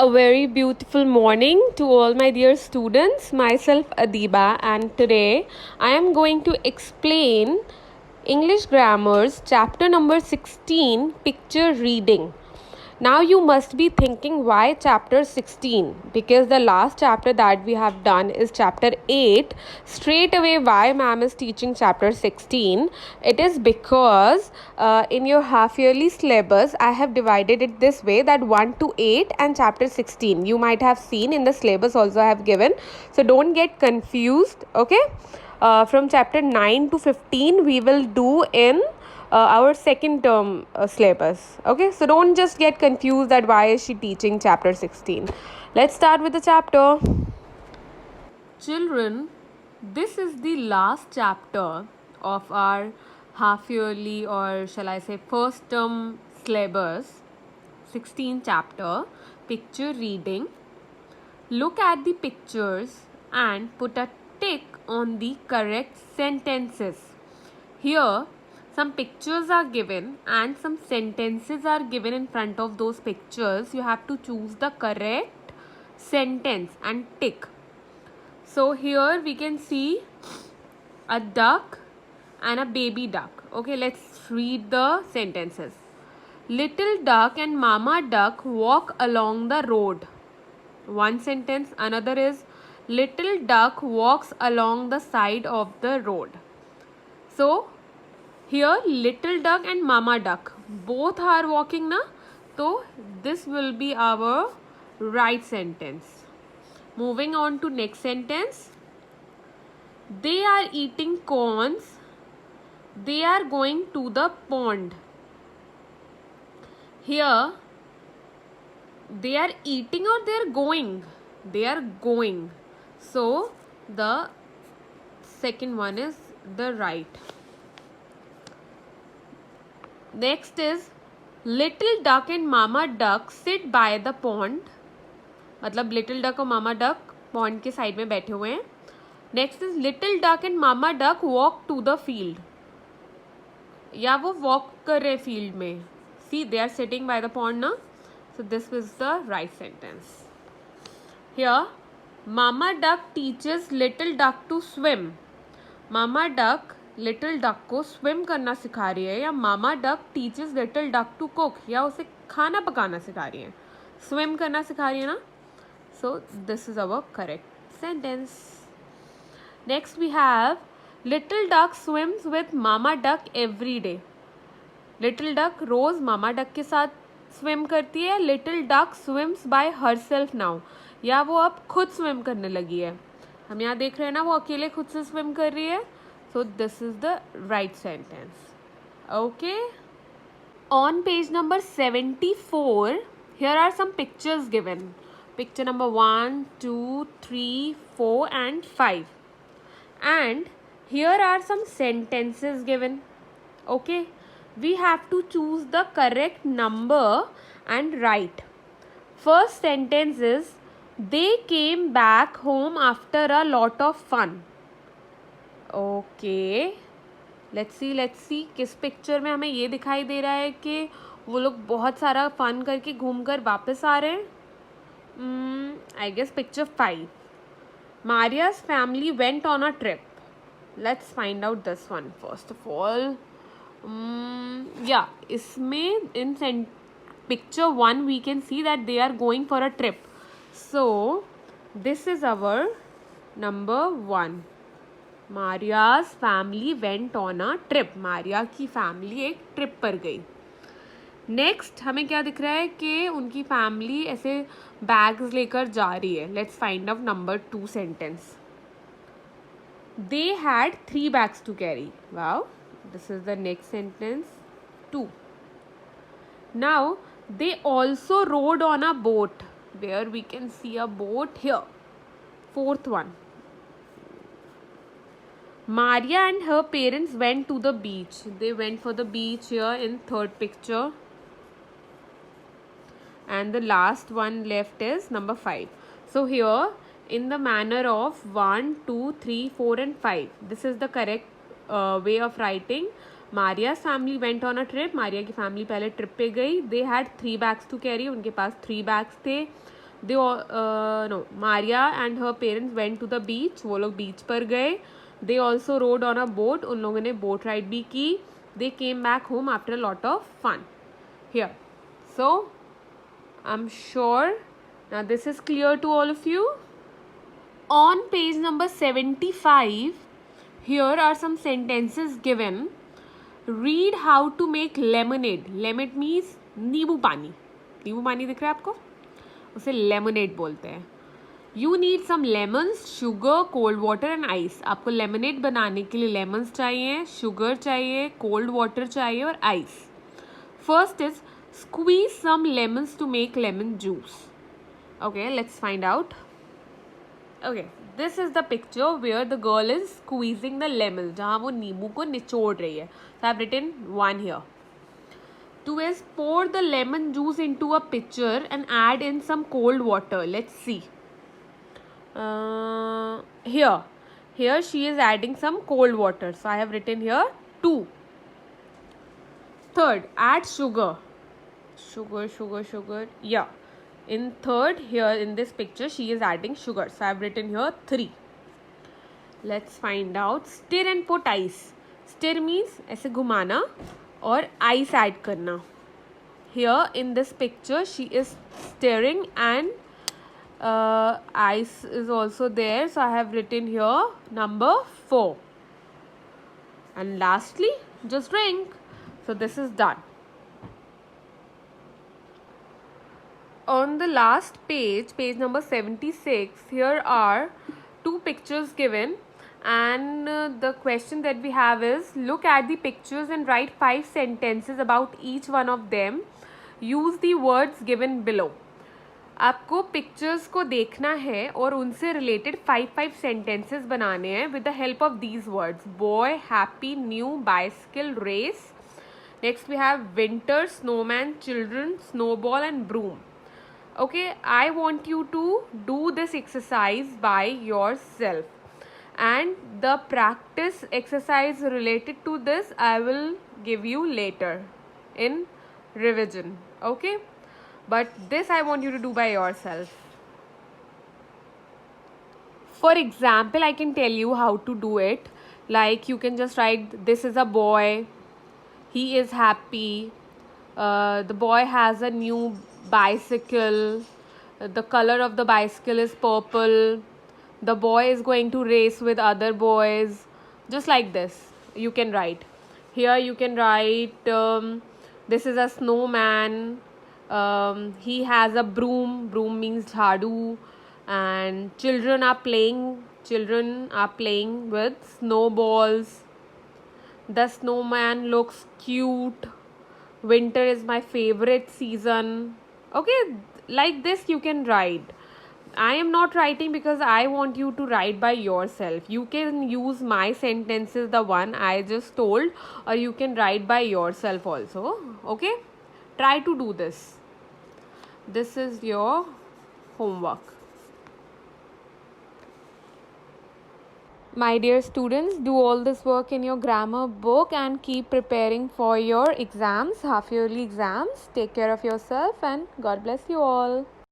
A very beautiful morning to all my dear students. Myself Adiba, and today I am going to explain English Grammars chapter number 16, Picture Reading. Now you must be thinking, why chapter 16? Because the last chapter that we have done is chapter 8. Straight away, why ma'am is teaching chapter 16? It is because in your half yearly syllabus I have divided it this way, that 1 to 8 and chapter 16. You might have seen in the syllabus also I have given. So don't get confused, okay? From chapter 9 to 15 we will do in our second term syllabus. Okay, so don't just get confused that why is she teaching chapter 16. Let's start with the chapter. Children, this is the last chapter of our half yearly, or shall I say first term syllabus, 16 chapter, picture reading. Look at the pictures and put a tick on the correct sentences. Here some pictures are given and some sentences are given in front of those pictures. You have to choose the correct sentence and tick. So here we can see a duck and a baby duck. Okay, let's read the sentences. Little duck and mama duck walk along the road. One sentence. Another is, little duck walks along the side of the road. So here little duck and mama duck both are walking na, so this will be our right sentence. Moving on to next sentence. They are eating corns. They are going to the pond. Here they are eating or they are going? They are going. So the second one is the right. Next is, little duck and mama duck sit by the pond. मतलब little duck और mama duck pond के side में बैठे हुए हैं. Next is, little duck and mama duck walk to the field. या वो walk कर रहे field में. See, they are sitting by the pond ना. So this was the right sentence. Here, mama duck teaches little duck to swim. Mama duck little duck को swim करना सिखा रही है, या mama duck teaches little duck to cook, या उसे खाना पकाना सिखा रही है. स्विम करना सिखा रही है ना. So this is our correct sentence. Next we have, little duck swims with mama duck every day. Little duck रोज मामा डक के साथ स्विम करती है. Little duck swims by herself now, या वो अब खुद स्विम करने लगी है. हम यहाँ देख रहे हैं ना, वो अकेले खुद से स्विम कर रही है. So this is the right sentence. Okay. On page number 74, here are some pictures given. Picture number 1, 2, 3, 4 and 5. And here are some sentences given. Okay. We have to choose the correct number and write. First sentence is, they came back home after a lot of fun. Okay, let's see किस picture में हमें ये दिखाई दे रहा है कि वो लोग बहुत सारा फन करके घूमकर वापस आ रहे हैं. I guess picture 5. Maria's family went on a trip. Let's find out this one first of all. या इसमें in picture 1 we can see that they are going for a trip. So this is our number 1. Maria's family went on a trip. Maria की family एक trip पर गई. Next हमें क्या दिख रहा है कि उनकी फैमिली ऐसे बैग्स लेकर जा रही है. Let's find out number 2 sentence. They had 3 bags to carry. Wow, this is the next sentence 2. Now they also rode on a boat. Where we can see a boat here. 4th one. Maria and her parents went to the beach. They went for the beach here in 3rd picture. And the last one left is number 5. So here in the manner of 1, 2, 3, 4 and 5. This is the correct way of writing. Maria's family went on a trip. Maria की family पहले trip पे गई. They had 3 bags to carry. उनके पास 3 bags थे. they no, Maria and her parents went to the beach. वो लोग बीच पर गए. They also rode on a boat. उन लोगों ने boat ride भी की. They came back home after a lot of fun. Here. So, I'm sure now this is clear to all of you. On page number 75, here are some sentences given. Read how to make lemonade. Lemonade means नींबू पानी. नींबू पानी दिख रहा है आपको? उसे lemonade बोलते हैं. You need some lemons, sugar, cold water and ice. आपको लेमनेड बनाने के लिए लेमन्स चाहिए, शुगर चाहिए, कोल्ड वाटर चाहिए और ice. First is squeeze some lemons to make lemon juice. Okay, let's find out. Okay, this is the picture where the girl is squeezing the lemon, जहाँ वो नींबू को निचोड़ रही है. So I have written one here. 2 is pour the lemon juice into a pitcher and add in some cold water. Let's see. Here she is adding some cold water. So I have written here 2. Third, add sugar. Sugar. Yeah. In third, here in this picture, she is adding sugar. So I have written here 3. Let's find out. Stir and put ice. Stir means ऐसे घुमाना और ice add करना. Here in this picture she is stirring and ice is also there. So I have written here number 4. And lastly just drink. So this is done. On the last page, page number 76, here are 2 pictures given. And the question that we have is, look at the pictures and write 5 sentences about each one of them. Use the words given below. आपको pictures को देखना है और उनसे related 5 sentences बनाने हैं with the help of these words. Boy, happy, new, bicycle, race. Next we have winter, snowman, children, snowball and broom. Okay, I want you to do this exercise by yourself. And the practice exercise related to this I will give you later in revision. Okay, but this I want you to do by yourself. For example, I can tell you how to do it. Like, you can just write, this is a boy, he is happy, the boy has a new bicycle, the color of the bicycle is purple, the boy is going to race with other boys. Just like this you can write. Here you can write, this is a snowman, he has a broom means jhadu, and children are playing with snowballs. The snowman looks cute. Winter is my favorite season. Okay, like this you can write. I am not writing because I want you to write by yourself. You can use my sentences, the one I just told, or you can write by yourself also. Okay, try to do this. This is your homework. My dear students, do all this work in your grammar book and keep preparing for your exams, half yearly exams. Take care of yourself and God bless you all.